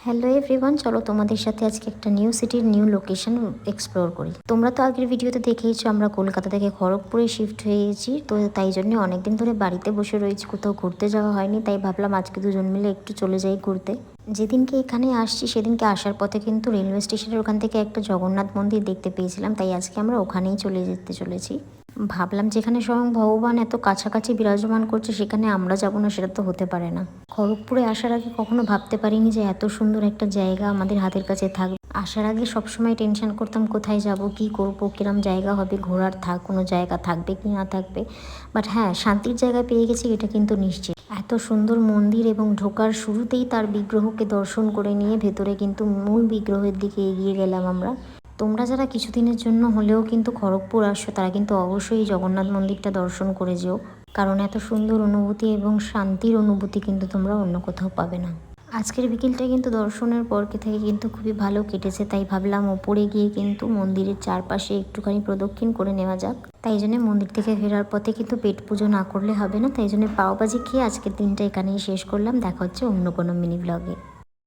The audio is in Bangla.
হ্যালো এভরিওয়ান, চলো তোমাদের সাথে আজকে একটা নিউ সিটির নিউ লোকেশন এক্সপ্লোর করি। তোমরা তো আগের ভিডিওতে দেখেইছো আমরা কলকাতা থেকে খড়গপুরে শিফট হয়ে গেছি। তো তাই জন্য অনেকদিন ধরে বাড়িতে বসে রয়েছি, কোথাও ঘুরতে যাওয়া হয়নি। তাই ভাবলাম আজকে দুজন মিলে একটু চলে যাই ঘুরতে। যেদিনকে এখানে আসছি সেদিনকে আসার পথে কিন্তু রেলওয়ে স্টেশনের ওখান থেকে একটা জগন্নাথ মন্দির দেখতে পেয়েছিলাম, তাই আজকে আমরা ওখানেই চলে যেতে চলেছি। ভাবলাম যেখানে স্বয়ং ভগবান এত কাছাকাছি বিরাজমান করছে সেখানে আমরা যাব না, সেটা তো হতে পারে না। খড়গপুরে আসার আগে কখনো ভাবতে পারিনি যে এত সুন্দর একটা জায়গা আমাদের হাতের কাছে থাকবে। আসার আগে সবসময় টেনশন করতাম কোথায় যাব, কি করব, কিরম জায়গা হবে, ঘোরার কোনো জায়গা থাকবে কি না থাকবে। বাট হ্যাঁ, শান্তির জায়গা পেয়ে গেছি এটা কিন্তু নিশ্চিত। এত সুন্দর মন্দির এবং ঢোকার শুরুতেই তার বিগ্রহকে দর্শন করে নিয়ে ভেতরে কিন্তু মূল বিগ্রহের দিকে এগিয়ে গেলাম আমরা। তোমরা যারা কিছুদিনের জন্য হলেও কিন্তু খড়গপুর আসছো তারা কিন্তু অবশ্যই জগন্নাথ মন্দিরটা দর্শন করে যেও, কারণ এত সুন্দর অনুভূতি এবং শান্তির অনুভূতি কিন্তু তোমরা অন্য কোথাও পাবে না। আজকের বিকেলটা কিন্তু দর্শনের পর থেকে কিন্তু খুবই ভালো কেটেছে, তাই ভাবলাম ওপরে গিয়ে কিন্তু মন্দিরের চারপাশে একটুখানি প্রদক্ষিণ করে নেওয়া যাক। তাই জন্য মন্দির থেকে ফেরার পথে কিন্তু পেট পুজো না করলে হবে না, তাই জন্য পাওভাজি খেয়ে আজকের দিনটা এখানেই শেষ করলাম। দেখা হচ্ছে অন্য কোনো মিনি ব্লগে।